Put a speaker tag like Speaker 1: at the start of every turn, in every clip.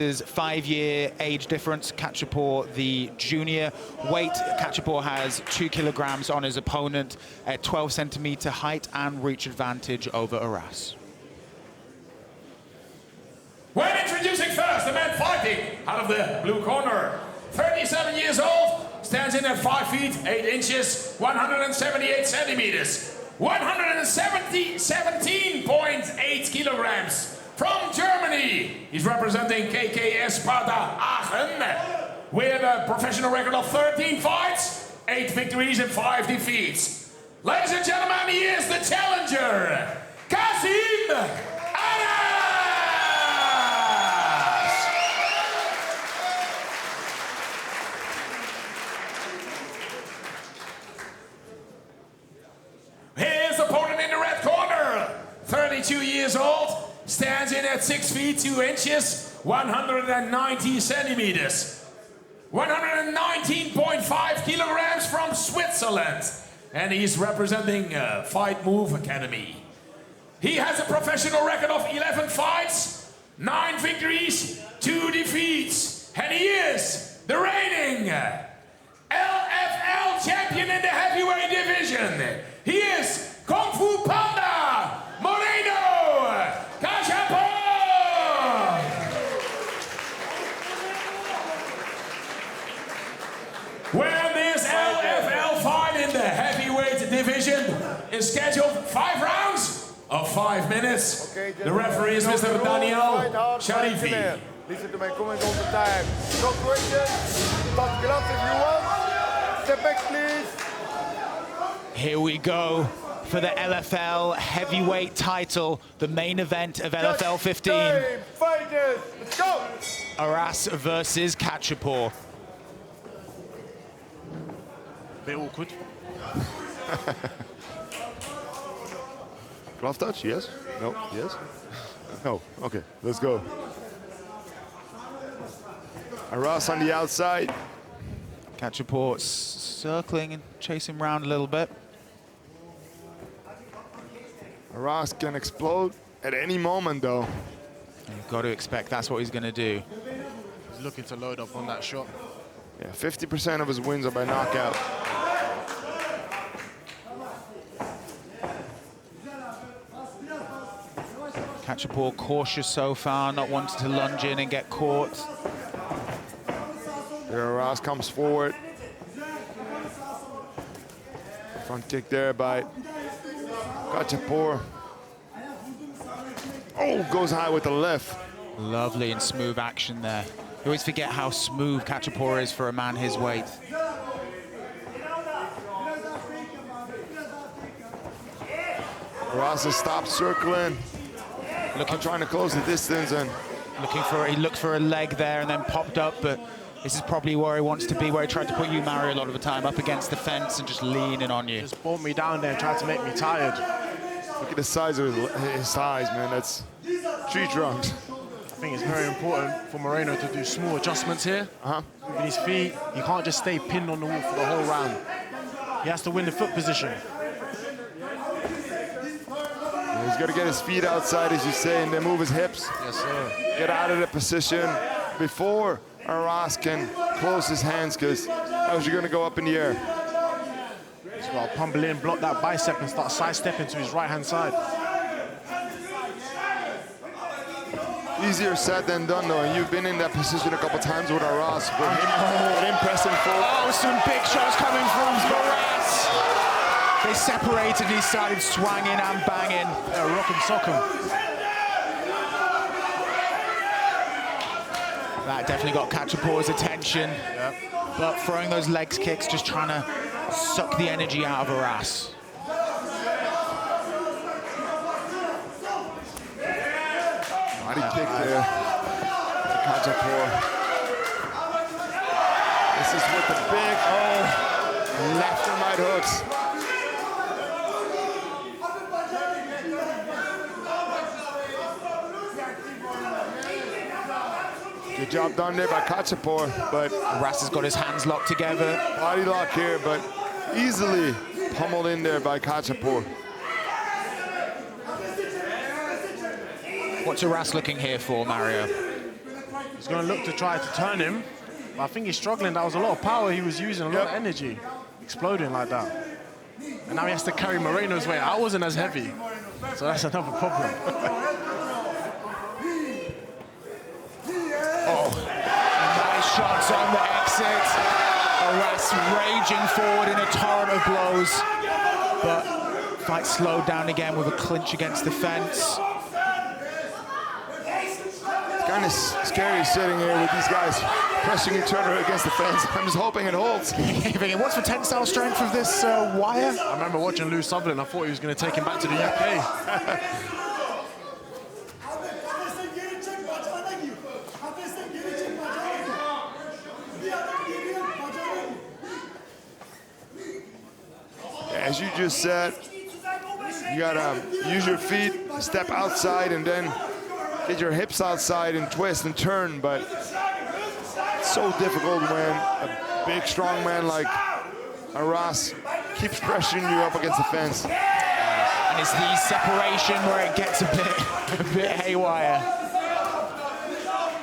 Speaker 1: There's 5-year age difference. Kacapor, the junior. Weight, Kacapor has 2 kilograms on his opponent, at 12-centimeter height and reach advantage over Aras.
Speaker 2: When introducing first, the man fighting out of the blue corner. 37 years old, stands in at 5 feet, 8 inches, 178 centimeters. 117.8 kilograms. From Germany, he's representing KKS Sparta Aachen with a professional record of 13 fights, 8 victories and 5 defeats. Ladies and gentlemen, he is the challenger, Kasim Aras! His opponent in the red corner, 32 years old, stands in at 6 feet 2 inches, 190 centimeters. 119.5 kilograms from Switzerland. And he's representing Fight Move Academy. He has a professional record of 11 fights, 9 victories, 2 defeats. And he is the reigning LFL champion in the heavyweight division. He is Kung Fu Panda Moreno Kacapor! When this LFL fight in the heavyweight division is scheduled 5 rounds of 5 minutes.
Speaker 3: Okay,
Speaker 2: the referee is Mr. Daniel Sharifi.
Speaker 3: Listen to my comments all the time. No questions. Touch gloves if you want. Step back, please.
Speaker 1: Here we go for the LFL heavyweight title, the main event of LFL15.
Speaker 3: Fighters, let's go!
Speaker 1: Aras versus Kacapor.
Speaker 4: Bit awkward.
Speaker 3: Glove touch, yes? No, yes? No, okay, let's go. Aras on the outside.
Speaker 1: Kacapor circling and chasing around a little bit.
Speaker 3: Aras can explode at any moment, though.
Speaker 1: And you've got to expect that's what he's going to do.
Speaker 4: He's looking to load up on that shot.
Speaker 3: Yeah, 50% of his wins are by knockout.
Speaker 1: Kacapor cautious so far, not wanting to lunge in and get caught.
Speaker 3: There, Aras comes forward. Front kick there by Kacapor. Oh, goes high with the left.
Speaker 1: Lovely and smooth action there. You always forget how smooth Kacapor is for a man his weight.
Speaker 3: Aras has stopped circling. Trying to close the distance and
Speaker 1: he looked for a leg there and then popped up, but this is probably where he wants to be, where he tried to put you, Mario, a lot of the time, up against the fence and just leaning on you.
Speaker 4: Just brought me down there and tried to make me tired.
Speaker 3: look at the size of his thighs, man. That's tree trunks.
Speaker 4: I think it's very important for Moreno to do small adjustments here. With his feet, he can't just stay pinned on the wall for the whole round. He has to win the foot position.
Speaker 3: He's got to get his feet outside, as you say, and then move his hips.
Speaker 4: Yes, sir.
Speaker 3: Get out of the position before Aras can close his hands, because how's he going to go up in the air?
Speaker 4: He's got to pummel in, block that bicep, and start sidestepping to his right-hand side.
Speaker 3: Easier said than done, though, and you've been in that position a couple times with Aras. But impressive full.
Speaker 1: Oh, some big shots coming from Aras. They separated, he started swanging and banging.
Speaker 4: Yeah, rock and sock him.
Speaker 1: That definitely got Kacapor's attention.
Speaker 4: Yep.
Speaker 1: But throwing those legs kicks, just trying to suck the energy out of Aras.
Speaker 3: Body kick there to Kacapor. This is with the big, left and right hooks. Good job done there by Kacapor, but
Speaker 1: Aras has got his hands locked together.
Speaker 3: Body lock here, but easily pummeled in there by Kacapor.
Speaker 1: What's Aras looking here for, Mario?
Speaker 4: He's going to look to try to turn him. But I think he's struggling. That was a lot of power he was using, a lot of energy, exploding like that. And now he has to carry Moreno's weight. I wasn't as heavy, so that's another problem.
Speaker 1: Nice shots on the exit. Aras raging forward in a torrent of blows, but fight slowed down again with a clinch against the fence.
Speaker 3: It's kind of scary sitting here with these guys pressing each other against the fence. I'm just hoping it holds.
Speaker 1: What's the tensile strength of this wire?
Speaker 4: I remember watching Lou Sutherland. I thought he was going to take him back to the UK.
Speaker 3: As you just said, you gotta use your feet, step outside, and then get your hips outside and twist and turn. But it's so difficult when a big, strong man like Aras keeps pressuring you up against the fence.
Speaker 1: And it's the separation where it gets a bit haywire.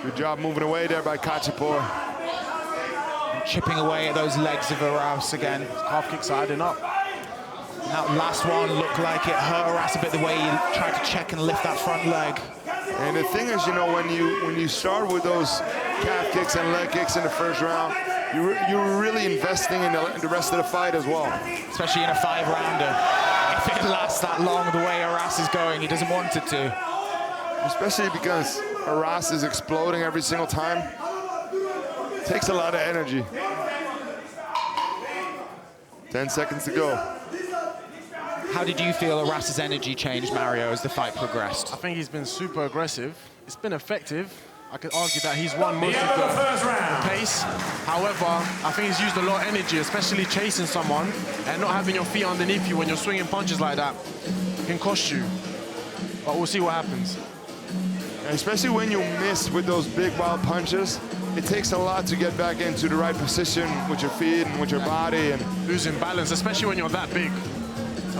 Speaker 3: Good job moving away there by Kacapor.
Speaker 1: Chipping away at those legs of Aras again.
Speaker 4: Half kicks are adding up.
Speaker 1: And that last one looked like it hurt Aras a bit the way he tried to check and lift that front leg.
Speaker 3: And the thing is, you know, when you start with those calf kicks and leg kicks in the first round, you're really investing in the rest of the fight as well.
Speaker 1: Especially in a 5-rounder. If it lasts that long the way Aras is going, he doesn't want it to.
Speaker 3: Especially because Aras is exploding every single time. It takes a lot of energy. 10 seconds to go.
Speaker 1: How did you feel Aras's energy changed, Mario, as the fight progressed?
Speaker 4: I think he's been super aggressive. It's been effective. I could argue that he's won most of the pace. However, I think he's used a lot of energy, especially chasing someone and not having your feet underneath you when you're swinging punches like that. It can cost you. But we'll see what happens.
Speaker 3: And especially when you miss with those big, wild punches, it takes a lot to get back into the right position with your feet and with your body. And
Speaker 4: losing balance, especially when you're that big.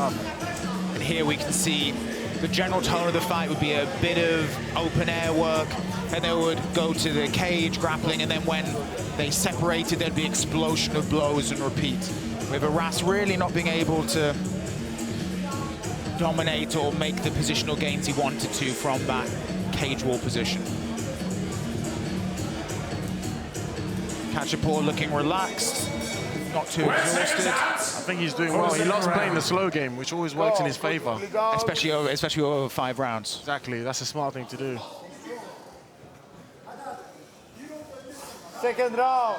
Speaker 1: And here we can see the general tone of the fight would be a bit of open air work, and they would go to the cage grappling, and then when they separated, there'd be explosion of blows and repeat. With Aras really not being able to dominate or make the positional gains he wanted to from that cage wall position. Kacapor looking relaxed, not too exhausted.
Speaker 4: I think he's doing well. He loves playing the slow game, which always works in his favor.
Speaker 1: Especially over 5 rounds.
Speaker 4: Exactly, that's a smart thing to do.
Speaker 5: Second round.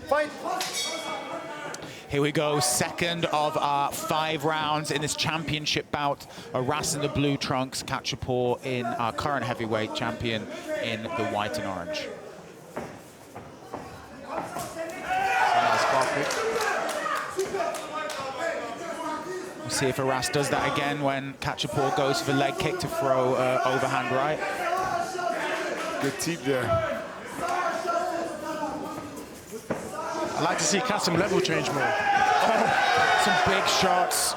Speaker 5: Fight.
Speaker 1: Here we go, second of our 5 rounds in this championship bout. Aras in the blue trunks, Kacapor in our current heavyweight champion in the white and orange. We'll see if Aras does that again when Kacapor goes for the leg kick to throw overhand right.
Speaker 3: good teep there.
Speaker 4: I'd like to see Kasim level change more.
Speaker 1: Oh, some big shots.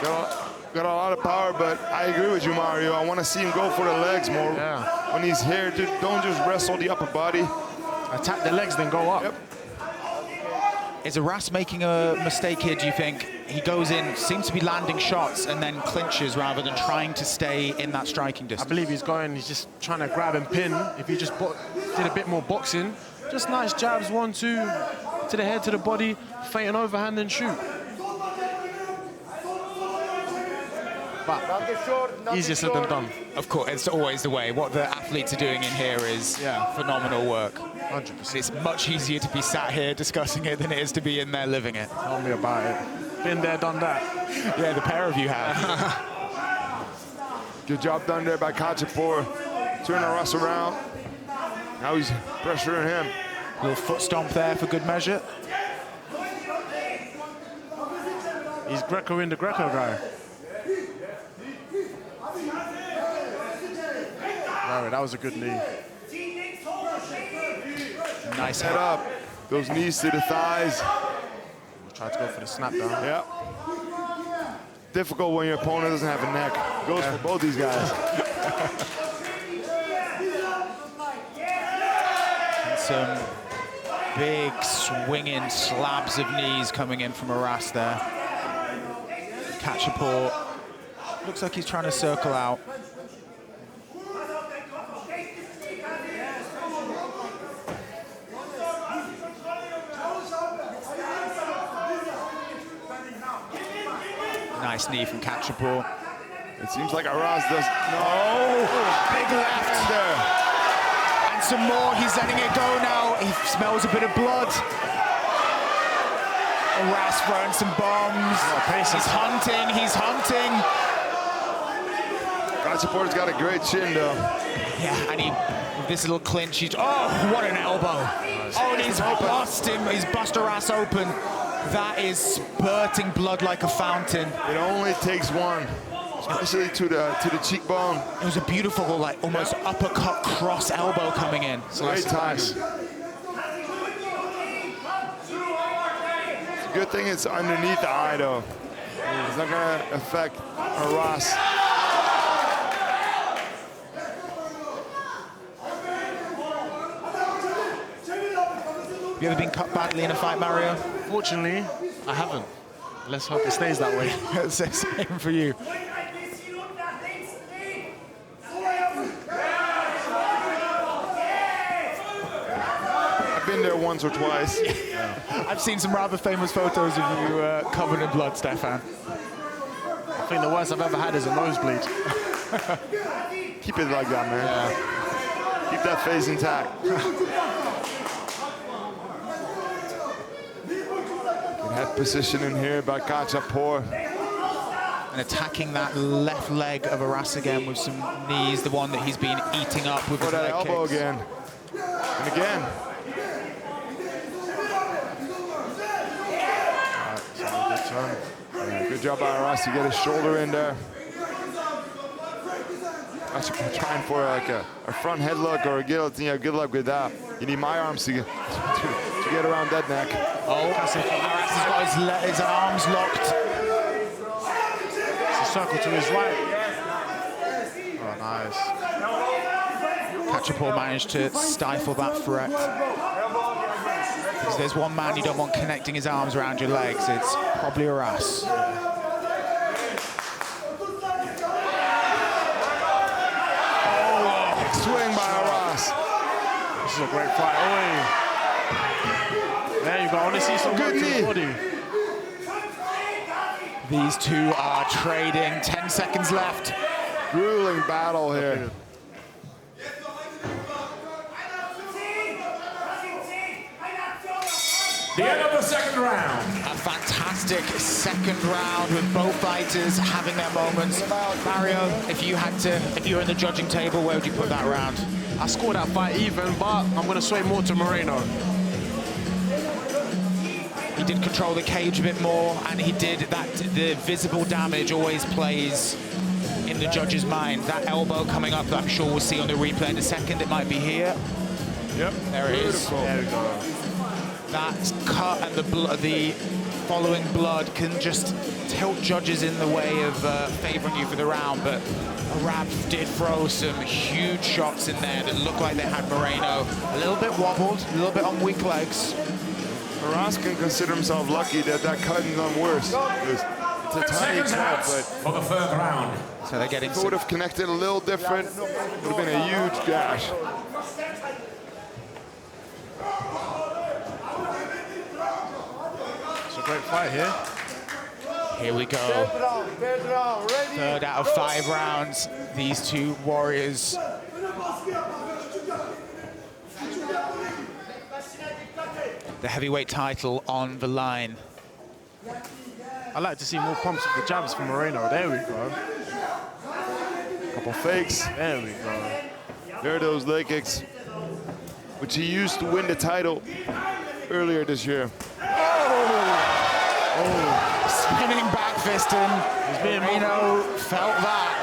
Speaker 3: Got a lot of power, but I agree with you, Mario. I want to see him go for the legs more.
Speaker 4: Yeah.
Speaker 3: When he's here, don't just wrestle the upper body.
Speaker 4: Attack the legs, then go up.
Speaker 3: Yep.
Speaker 1: Is Aras making a mistake here, do you think? He goes in, seems to be landing shots, and then clinches rather than trying to stay in that striking
Speaker 4: I
Speaker 1: distance.
Speaker 4: believe he's just trying to grab and pin. If he just did a bit more boxing, just nice jabs, 1, 2, to the head, to the body, feint an overhand and shoot. But easier said than done.
Speaker 1: Of course, it's always the way. What the athletes are doing in here is phenomenal work.
Speaker 4: 100%.
Speaker 1: It's much easier to be sat here discussing it than it is to be in there living it.
Speaker 4: Tell me about it. Been there, done that.
Speaker 1: Yeah, the pair of you have.
Speaker 3: Good job done there by Kacapor. Turn Aras around. Now he's pressuring him.
Speaker 1: Little foot stomp there for good measure.
Speaker 4: He's Greco in the Greco guy. Right, that was a good knee.
Speaker 1: Nice
Speaker 3: Head
Speaker 1: head
Speaker 3: up. Those knees to the thighs.
Speaker 4: Tried to go for the snap down.
Speaker 3: Yeah. Difficult when your opponent doesn't have a neck. Goes for both these guys.
Speaker 1: some big swinging slabs of knees coming in from Aras there. Kacapor looks like he's trying to circle out. Nice knee from Kacapor.
Speaker 3: It seems like Aras does. No.
Speaker 1: Oh, big left there. And some more. He's letting it go now. He smells a bit of blood. Aras throwing some bombs. He's hunting. He's hunting.
Speaker 3: Kacapor's got a great chin, though.
Speaker 1: Yeah, and he, with this little clinch, he's, oh, what an elbow. Oh, and he's bust him. He's bust Aras open. That is spurting blood like a fountain.
Speaker 3: It only takes one, especially to the cheekbone.
Speaker 1: It was a beautiful, like, almost uppercut cross elbow coming in.
Speaker 3: Great timing. The good thing it's underneath the eye, though. It's not gonna affect Aras.
Speaker 1: Have you ever been cut badly in a fight, Mario?
Speaker 4: Fortunately, I haven't. Let's hope it stays that way.
Speaker 1: Same for you.
Speaker 3: I've been there once or twice.
Speaker 1: I've seen some rather famous photos of you covered in blood, Stefan.
Speaker 4: I think the worst I've ever had is a nosebleed.
Speaker 3: Keep it like that, man. Yeah. Keep that face intact. Good head position in here by Kacapor.
Speaker 1: And attacking that left leg of Aras again with some knees, the one that he's been eating up with his
Speaker 3: that
Speaker 1: leg
Speaker 3: elbow
Speaker 1: kicks.
Speaker 3: again. And again.
Speaker 4: Good turn.
Speaker 3: Yeah, good job by Aras to get his shoulder in there. Kacapor trying for like a front headlock or a guillotine. Yeah, good luck with that. You need my arms to get around that neck.
Speaker 1: Oh, Aras has got his arms locked.
Speaker 4: It's a circle to his right. Oh, nice.
Speaker 1: Kacapor managed to stifle that threat. Because there's one man you don't want connecting his arms around your legs, it's probably Aras.
Speaker 3: Swing by Aras.
Speaker 4: This is a great fight. Oh, there you go. I want to see some
Speaker 3: Good
Speaker 4: good
Speaker 3: knee.
Speaker 4: body.
Speaker 1: These two are trading. 10 seconds left.
Speaker 3: Grueling battle here.
Speaker 2: The end of the second round.
Speaker 1: A fantastic second round with both fighters having their moments. Mario, if you were in the judging table, where would you put that round?
Speaker 4: I scored that fight even, but I'm going to sway more to Moreno.
Speaker 1: He did control the cage a bit more, and he did that. The visible damage always plays in the judge's mind. That elbow coming up, I'm sure we'll see on the replay in a second. It might be here.
Speaker 3: Yep.
Speaker 1: There it is.
Speaker 4: There we go.
Speaker 1: That cut and the following blood can just tilt judges in the way of favoring you for the round, but Aras did throw some huge shots in there that looked like they had Moreno a little bit wobbled, a little bit on weak legs.
Speaker 3: Aras can consider himself lucky that cut is not worse. It's a tiny cut, but
Speaker 2: For the third round.
Speaker 1: So they're getting
Speaker 3: if it would have connected a little different, it would have been a huge gash.
Speaker 4: It's a great fight here.
Speaker 1: Here we go. Third out of 5 rounds. These two warriors. The heavyweight title on the line.
Speaker 4: I like to see more pumps with the jabs from Moreno. There we go.
Speaker 3: Couple fakes.
Speaker 4: There we go.
Speaker 3: There are those leg kicks, which he used to win the title earlier this year.
Speaker 1: Spinning back fisting. Moreno felt that.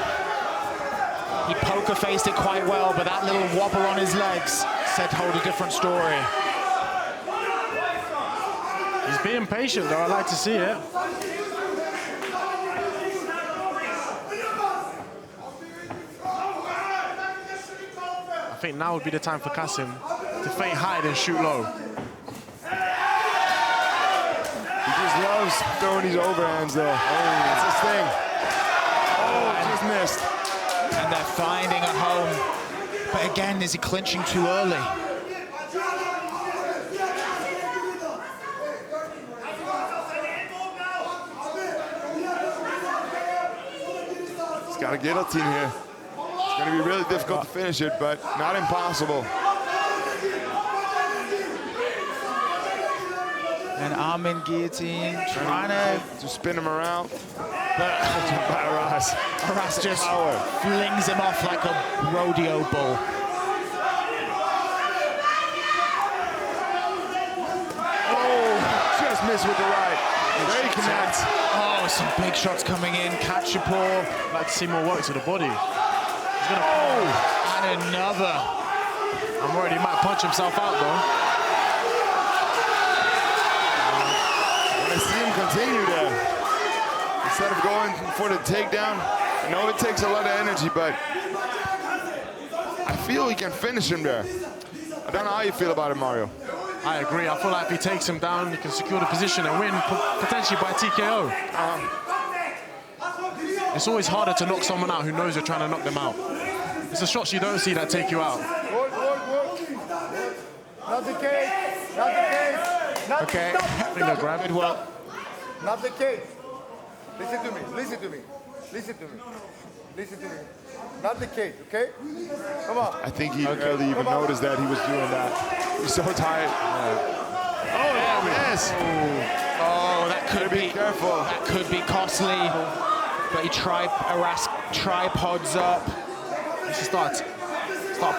Speaker 1: He poker faced it quite well, but that little wobble on his legs said hold a different story.
Speaker 4: He's being patient, though. I like to see it. I think now would be the time for Kasim to feint high and shoot low.
Speaker 3: He just loves throwing these overhands, though. That's his thing. Just missed.
Speaker 1: And they're finding a home. But again, is he clinching too early?
Speaker 3: He's got a guillotine here. It's going to be really difficult to finish it, but not impossible.
Speaker 1: And Armin guillotine trying to
Speaker 3: spin him around.
Speaker 1: But Aras just flings him off like a rodeo bull.
Speaker 3: Oh, just missed with the right. Very connect.
Speaker 1: Oh, some big shots coming in. Kacapor.
Speaker 4: I'd like to see more work to the body. He's gonna
Speaker 1: and another.
Speaker 4: I'm worried he might punch himself out, though.
Speaker 3: I see him continue there. Instead of going for the takedown, I know it takes a lot of energy, but I feel he can finish him there. I don't know how you feel about it, Mario.
Speaker 4: I agree. I feel like if he takes him down, he can secure the position and win, potentially by TKO. It's always harder to knock someone out who knows you're trying to knock them out. It's the shots you don't see that take you out.
Speaker 5: Work. Not the cage. Not the cage. Not
Speaker 1: Okay.
Speaker 4: Finger grab.
Speaker 1: Good work.
Speaker 5: Not the cage. Listen to me. Listen to me. Listen to me. Listen to me. Not the cage, okay? Come on.
Speaker 3: I think he barely even noticed that he was doing that. He's so tired. Oh, yeah, miss.
Speaker 1: Oh, that could be
Speaker 3: careful.
Speaker 1: That could be costly. But he Aras tripods up.
Speaker 4: He should start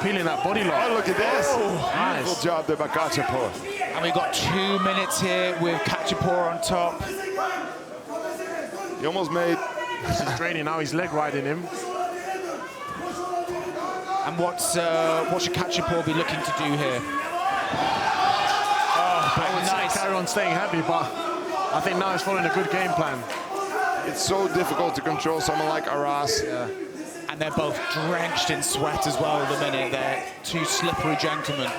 Speaker 4: peeling that body lock.
Speaker 3: Oh, look at this.
Speaker 4: Nice.
Speaker 3: Beautiful job there by Kacapor.
Speaker 1: And we've got 2 minutes here with Kacapor on top.
Speaker 3: He almost made.
Speaker 4: This is draining now. He's leg riding him.
Speaker 1: And what should Kacapor be looking to do here?
Speaker 4: I would say carry on staying heavy, but I think now he's following a good game plan.
Speaker 3: It's so difficult to control someone like Aras.
Speaker 1: Yeah. And they're both drenched in sweat as well at the minute. They're two slippery gentlemen.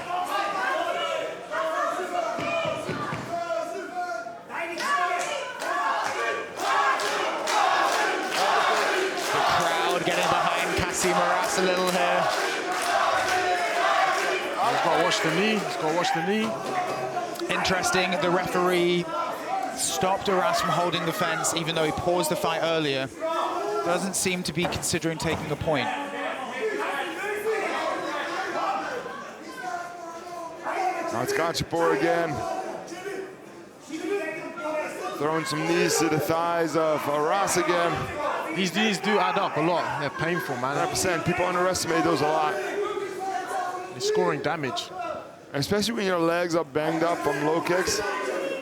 Speaker 1: The crowd getting behind Kasim Aras a little here.
Speaker 4: He's got to watch the knee. He's got to watch the knee.
Speaker 1: Interesting, the referee stopped Aras from holding the fence, even though he paused the fight earlier. Doesn't seem to be considering taking a point.
Speaker 3: Now it's Kacapor again. Throwing some knees to the thighs of Aras again.
Speaker 4: These knees do add up a lot. They're painful, man.
Speaker 3: 100%. People underestimate those a lot.
Speaker 4: He's scoring damage.
Speaker 3: Especially when your legs are banged up from low kicks.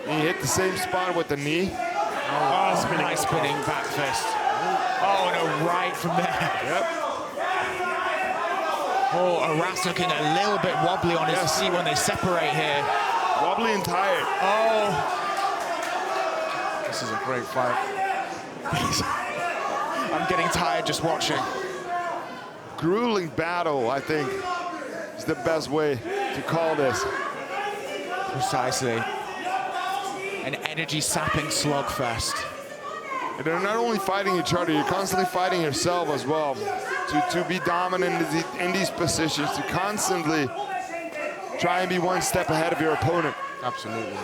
Speaker 3: And you hit the same spot with the knee.
Speaker 1: Oh, nice spinning back fist. Oh, and a right from there.
Speaker 3: Yep.
Speaker 1: Oh, Aras looking a little bit wobbly on his feet when they separate here.
Speaker 3: Wobbly and tired.
Speaker 1: Oh.
Speaker 4: This is a great fight.
Speaker 1: I'm getting tired just watching.
Speaker 3: Grueling battle, I think, is the best way to call this.
Speaker 1: Precisely. An energy-sapping slugfest.
Speaker 3: And they're not only fighting each other, you're constantly fighting yourself as well. To be dominant in these positions, to constantly try and be one step ahead of your opponent.
Speaker 4: Absolutely.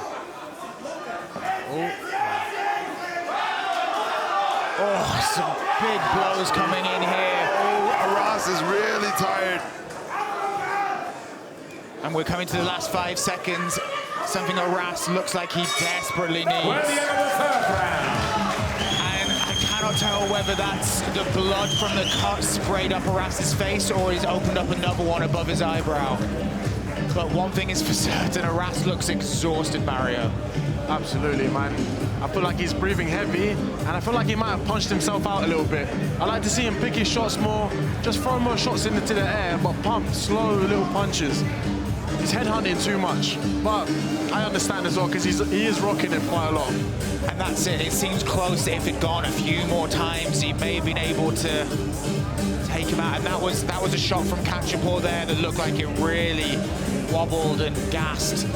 Speaker 1: Oh, some big blows coming in here.
Speaker 3: Oh, Aras is really tired.
Speaker 1: And we're coming to the last 5 seconds. Something Aras looks like he desperately needs.
Speaker 2: We're at the end of the third round.
Speaker 1: And I cannot tell whether that's the blood from the cut sprayed up Aras's face or he's opened up another one above his eyebrow. But one thing is for certain, Aras looks exhausted, Mario.
Speaker 4: Absolutely, man. I feel like he's breathing heavy, and I feel like he might have punched himself out a little bit. I like to see him pick his shots more, just throw more shots into the air, but pump slow little punches. He's headhunting too much, but I understand as well because he is rocking it quite a lot.
Speaker 1: And that's it. It seems close. If he'd gone a few more times, he may have been able to take him out. And that was a shot from Kacapor there that looked like it really wobbled and gassed.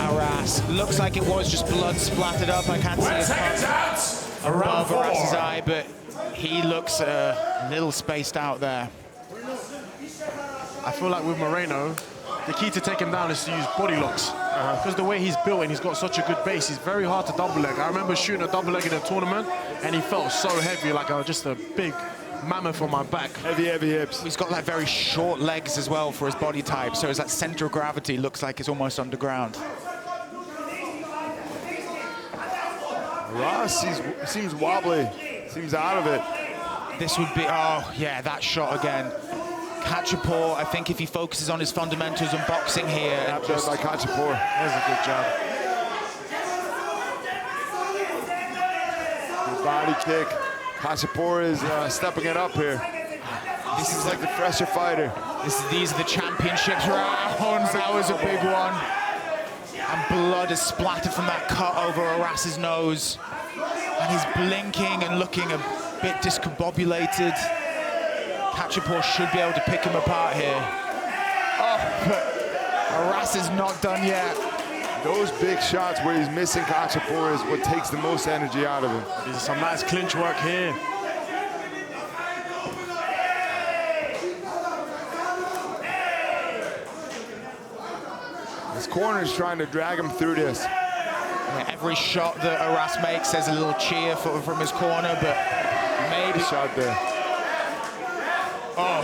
Speaker 1: Aras. Looks like it was just blood splattered up. I can't see it above Aras's eye, but he looks a little spaced out there.
Speaker 4: I feel like with Moreno, the key to take him down is to use body locks. Because the way he's built and he's got such a good base, he's very hard to double leg. I remember shooting a double leg in a tournament and he felt so heavy, like just a big mammoth on my back.
Speaker 3: Heavy, heavy hips.
Speaker 1: He's got like very short legs as well for his body type, so his that center of gravity looks like it's almost underground.
Speaker 3: Aras seems wobbly, seems out of it.
Speaker 1: This would be, oh yeah, that shot again. Kacapor, I think if he focuses on his fundamentals and boxing here.
Speaker 3: Tapped out by Kacapor.
Speaker 4: There's a good job.
Speaker 3: Good body kick. Kacapor is stepping it up here. This is like the fresher fighter.
Speaker 1: These are the championships rounds. That was a big one. And blood is splattered from that cut over Aras's nose. And he's blinking and looking a bit discombobulated. Kacapor should be able to pick him apart here. Oh, but Aras is not done yet.
Speaker 3: Those big shots where he's missing Kacapor is what takes the most energy out of him.
Speaker 4: There's some nice clinch work here.
Speaker 3: His corner is trying to drag him through this.
Speaker 1: Yeah, every shot that Aras makes, there's a little cheer from his corner, but maybe...
Speaker 3: Shot there.
Speaker 1: Oh.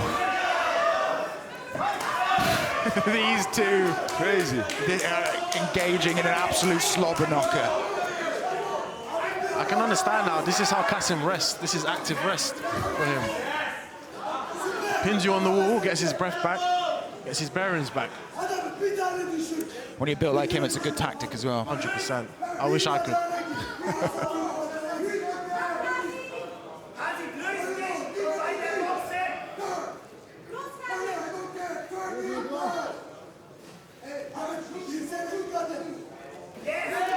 Speaker 1: These two.
Speaker 3: Crazy.
Speaker 1: Engaging in an absolute slobber knocker.
Speaker 4: I can understand now. This is how Kasim rests. This is active rest for him. Pins you on the wall, gets his breath back, gets his bearings back.
Speaker 1: When you're built like him, it's a good tactic as well.
Speaker 4: 100%. I wish I could.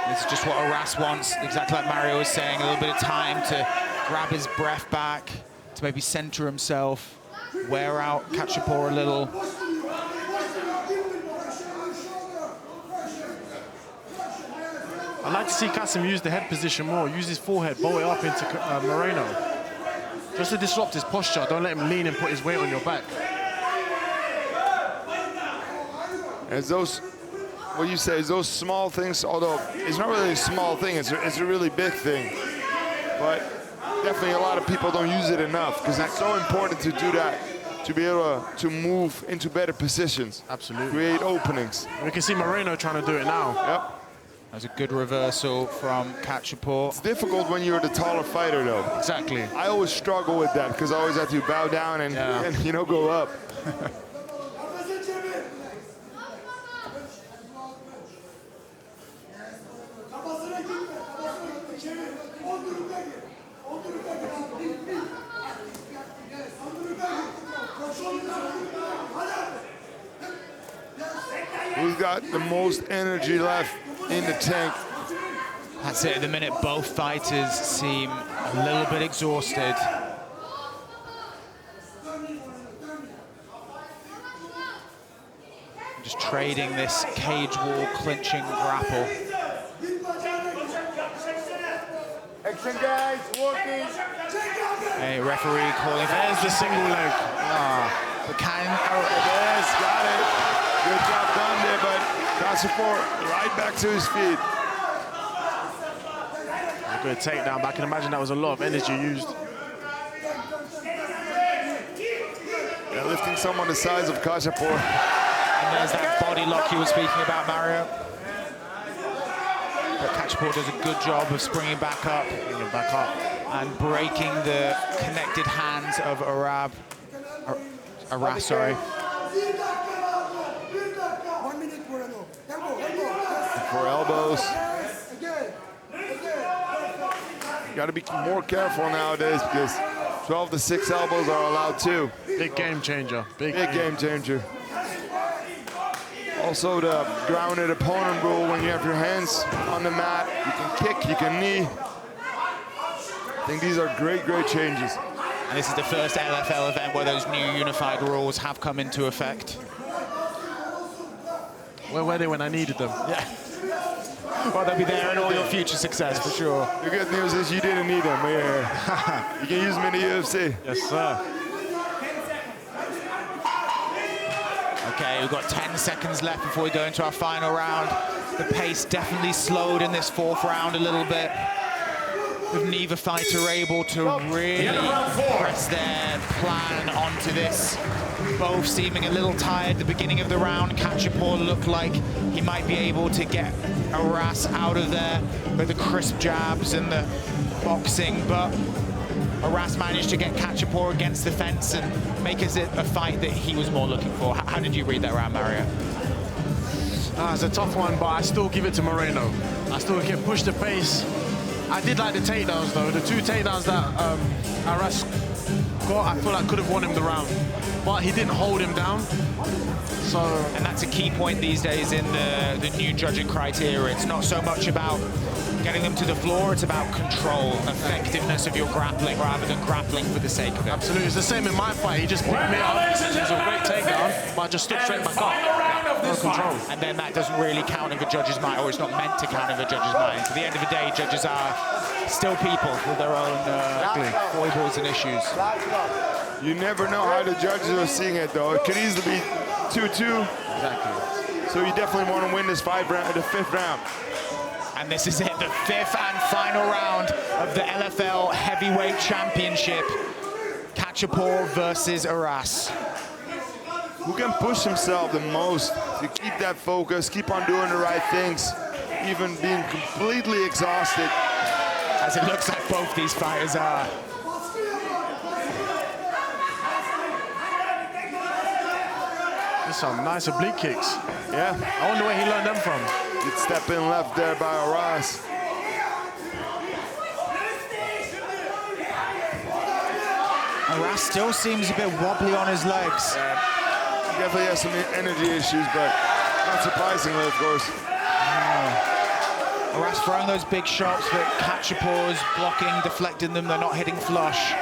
Speaker 1: This is just what Aras wants, exactly like Mario was saying, a little bit of time to grab his breath back, to maybe center himself, wear out Kacapor a little.
Speaker 4: I'd like to see Kasim use the head position more, use his forehead, bow it up into Moreno. Just to disrupt his posture, don't let him lean and put his weight on your back.
Speaker 3: As those, what you say, is those small things, although it's not really a small thing, it's a really big thing. But definitely a lot of people don't use it enough because it's so important to do that, to be able to move into better positions.
Speaker 4: Absolutely.
Speaker 3: Create openings.
Speaker 4: We can see Moreno trying to do it now.
Speaker 3: Yep.
Speaker 1: That's a good reversal from Kacapor.
Speaker 3: It's difficult when you're the taller fighter, though.
Speaker 1: Exactly.
Speaker 3: I always struggle with that because I always have to bow down and you know, go up. Who's got the most energy left in the tank?
Speaker 1: That's it. At the minute, both fighters seem a little bit exhausted. Just trading this cage wall clinching grapple.
Speaker 5: Action, guys, working.
Speaker 1: A referee calling.
Speaker 4: There's the single leg.
Speaker 1: But can
Speaker 3: Yes, got it. Good job done there, but Kacapor right back to his feet.
Speaker 4: A good takedown, but I can imagine that was a lot of energy used.
Speaker 3: Yeah, lifting someone the size of Kacapor.
Speaker 1: And there's that body lock you were speaking about, Mario. But Kacapor does a good job of springing back up, and breaking the connected hands of Aras, sorry.
Speaker 5: 1 minute, Moreno.
Speaker 3: For elbows. You got to be more careful nowadays because 12 to 6 elbows are allowed too.
Speaker 4: Big game changer. Big
Speaker 3: game changer. Also the grounded opponent rule, when you have your hands on the mat, you can kick, you can knee. I think these are great, great changes.
Speaker 1: And this is the first LFL event where those new unified rules have come into effect.
Speaker 4: Where were they when I needed them?
Speaker 1: Yeah. Well, they'll be there in all your future success, for sure.
Speaker 3: The good news is you didn't need them. Yeah. You can use them in the UFC.
Speaker 4: Yes, sir.
Speaker 1: Okay, we've got 10 seconds left before we go into our final round. The pace definitely slowed in this 4th round a little bit, with neither fighter able to really press their plan onto this. Both seeming a little tired. The beginning of the round, Kacapor looked like he might be able to get Aras out of there with the crisp jabs and the boxing, but Aras managed to get Kacapor against the fence and make it a fight that he was more looking for. How did you read that round, Mario?
Speaker 4: It's a tough one, but I still give it to Moreno. I still can push the pace. I did like the takedowns, though. The 2 takedowns that Aras got, I feel like could have won him the round. But he didn't hold him down. So,
Speaker 1: and that's a key point these days in the new judging criteria. It's not so much about getting them to the floor, it's about control, effectiveness of your grappling rather than grappling for the sake of it.
Speaker 4: Absolutely, it's the same in my fight. He just picked me up. It was a great takedown, but I just stood straight back up. No control.
Speaker 1: And then that doesn't really count in the judge's mind, or it's not meant to count in the judge's mind. At the end of the day, judges are still people with their own foibles and issues.
Speaker 3: You never know how the judges are seeing it, though. It could easily be 2-2.
Speaker 1: Exactly.
Speaker 3: So you definitely want to win this 5th round.
Speaker 1: And this is it, the 5th and final round of the LFL Heavyweight Championship. Kacapor versus Aras.
Speaker 3: Who can push himself the most to keep that focus, keep on doing the right things, even being completely exhausted?
Speaker 1: As it looks like both these fighters are.
Speaker 4: There's some nice oblique kicks.
Speaker 3: Yeah.
Speaker 4: I wonder where he learned them from.
Speaker 3: Good step in left there by Aras.
Speaker 1: Aras still seems a bit wobbly on his legs.
Speaker 3: He definitely has some energy issues, but not surprisingly, of course.
Speaker 1: Aras throwing those big shots, but Kacapor's blocking, deflecting them. They're not hitting flush,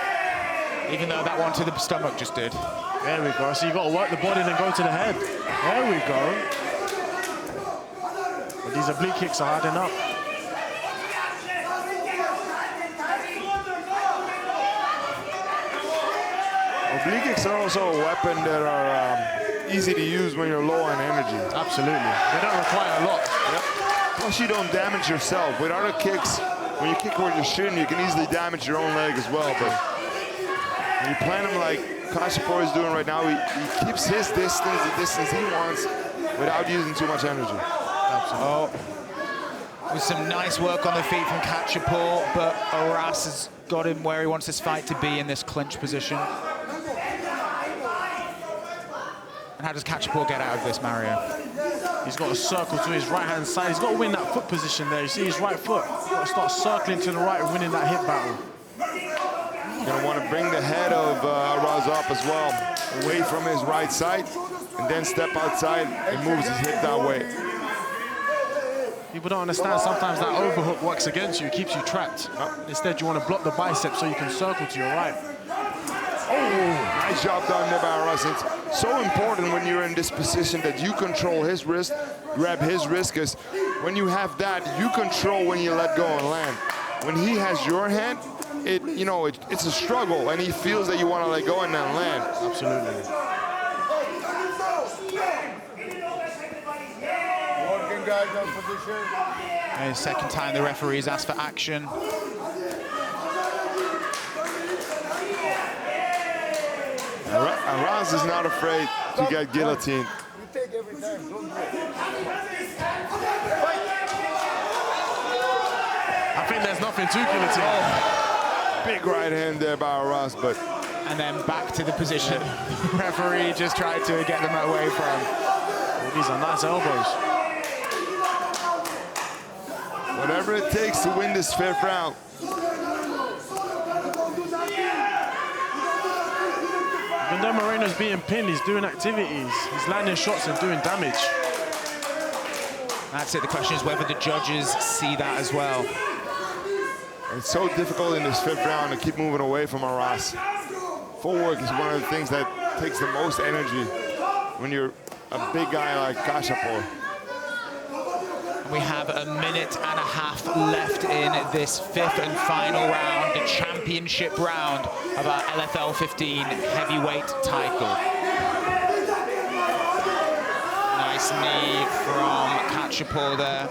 Speaker 1: even though that one to the stomach just did.
Speaker 4: There we go. So you got to work the body and then go to the head. There we go. But these oblique kicks are hard enough.
Speaker 3: Oblique kicks are also a weapon that are easy to use when you're low on energy.
Speaker 4: Absolutely. They don't require a lot.
Speaker 3: Yep. Plus, you don't damage yourself. With other kicks, when you kick where your shin, you can easily damage your own leg as well. But when you plant him like Kacapor is doing right now, he keeps his distance, the distance he wants, without using too much energy.
Speaker 1: Oh, with some nice work on the feet from Kacapor, but Aras has got him where he wants this fight to be in this clinch position. And how does Kacapor get out of this, Mario?
Speaker 4: He's got to circle to his right-hand side. He's got to win that foot position there. You see his right foot. He's got to start circling to the right and winning that hip battle.
Speaker 3: Gonna want to bring the head of Aras up as well, away from his right side, and then step outside and moves his hip that way.
Speaker 4: People don't understand sometimes that overhook works against you, it keeps you trapped. Instead, you want to block the bicep so you can circle to your right.
Speaker 3: Oh, nice job done there by Aras. It's so important when you're in this position that you control his wrist, grab his wrist, because when you have that, you control when you let go and land. When he has your hand, it's a struggle, and he feels that you want to let go and then land.
Speaker 4: Absolutely.
Speaker 5: Working guys on position.
Speaker 1: And second time the referee's asked for action.
Speaker 3: Aras is not afraid to get guillotined.
Speaker 5: You take every time, don't do it.
Speaker 4: I think there's nothing to guillotine.
Speaker 3: Big right hand there by Aras, but...
Speaker 1: And then back to the position. Referee just tried to get them away from.
Speaker 4: Oh, these are nice elbows.
Speaker 3: Whatever it takes to win this 5th round.
Speaker 4: Even though Moreno's being pinned, he's doing activities. He's landing shots and doing damage.
Speaker 1: That's it. The question is whether the judges see that as well.
Speaker 3: It's so difficult in this 5th round to keep moving away from Aras. Footwork is one of the things that takes the most energy when you're a big guy like Kacapor.
Speaker 1: We have a minute and a half left in this 5th and final round, the championship round of our LFL15 heavyweight title. Nice knee from Kacapor there.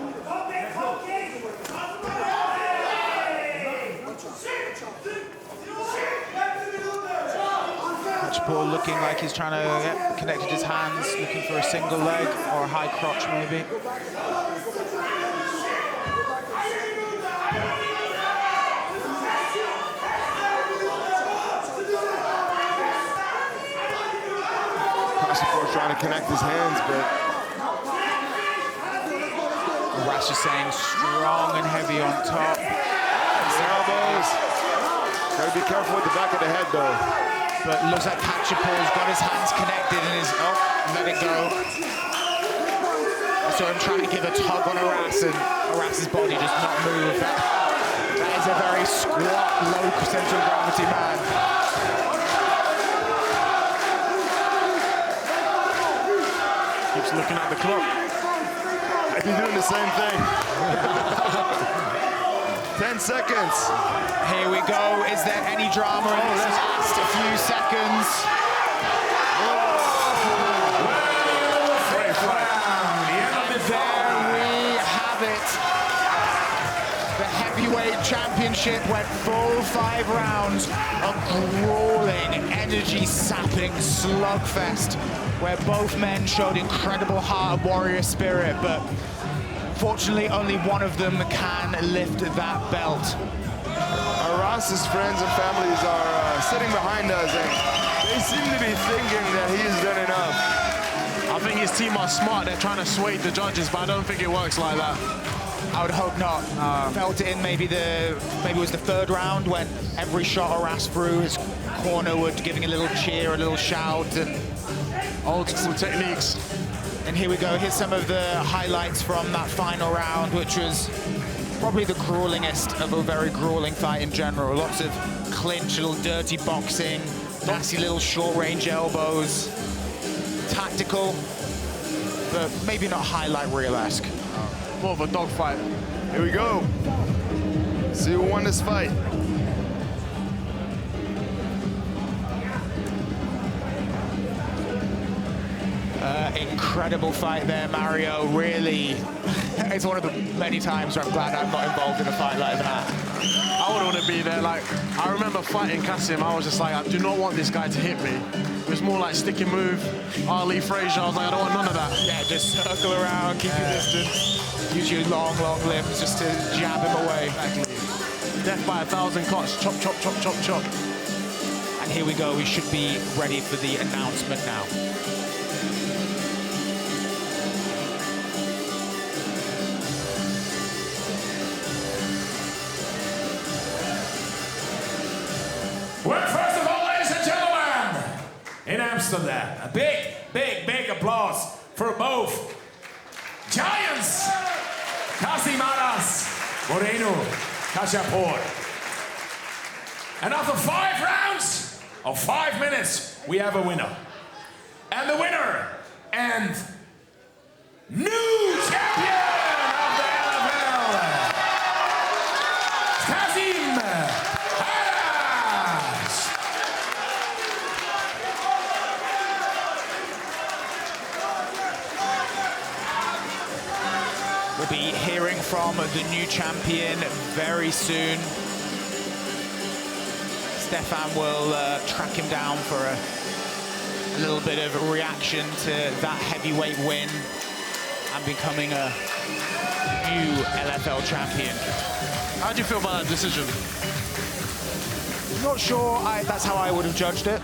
Speaker 1: Kacapor looking like he's trying to get connected his hands, looking for a single leg or a high crotch maybe.
Speaker 3: Kacapor trying to connect his hands, but
Speaker 1: Aras is saying strong and heavy on top.
Speaker 3: elbows. Gotta be careful with the back of the head though.
Speaker 1: But looks like Kacapor's got his hands connected and is, let it go. I saw him trying to give a tug on Aras and Aras's body does not move. That is a very squat, low center of gravity man.
Speaker 4: Keeps looking at the clock.
Speaker 3: I'd be doing the same thing. 10 seconds.
Speaker 1: Here we go. Is there any drama in this last few seconds? There we have it. The heavyweight championship went full 5 rounds. A grueling, energy-sapping slugfest where both men showed incredible heart and warrior spirit, but unfortunately only one of them can lift that belt.
Speaker 3: Aras's friends and families are sitting behind us, and they seem to be thinking that he's done enough.
Speaker 4: I think his team are smart. They're trying to sway the judges, but I don't think it works like that.
Speaker 1: I would hope not. Felt it in maybe it was the 3rd round when every shot Aras threw, his corner would giving a little cheer, a little shout, and
Speaker 4: old school techniques.
Speaker 1: And here we go. Here's some of the highlights from that final round, which was probably the gruelingest of a very grueling fight in general. Lots of clinch, little dirty boxing, nasty little short-range elbows. Tactical, but maybe not highlight reel-esque.
Speaker 4: More of a dogfight.
Speaker 3: Here we go. See who won this fight.
Speaker 1: Incredible fight there, Mario. Really, it's one of the many times where I'm glad I'm not involved in a fight like that.
Speaker 4: I wouldn't want to be there. Like, I remember fighting Kasim. I was just like, I do not want this guy to hit me. It was more like stick and move. Ali Frazier, I was like, I don't want none of that.
Speaker 1: Yeah, just circle around, keep your distance. Use your long, long limbs just to jab him away.
Speaker 4: Exactly. Death by 1,000 cuts. Chop, chop, chop, chop, chop.
Speaker 1: And here we go. We should be ready for the announcement now.
Speaker 2: Well, first of all, ladies and gentlemen, in Amsterdam, a big, big, big applause for both giants, Kasim Aras, Moreno Kacapor. And after 5 rounds of 5 minutes, we have a winner. And the winner and new champion of the LFL, Kasim Aras.
Speaker 1: We'll be hearing from the new champion very soon. Stefan will track him down for a little bit of a reaction to that heavyweight win and becoming a new LFL champion.
Speaker 4: How do you feel about that decision?
Speaker 1: Not sure that's how I would have judged it.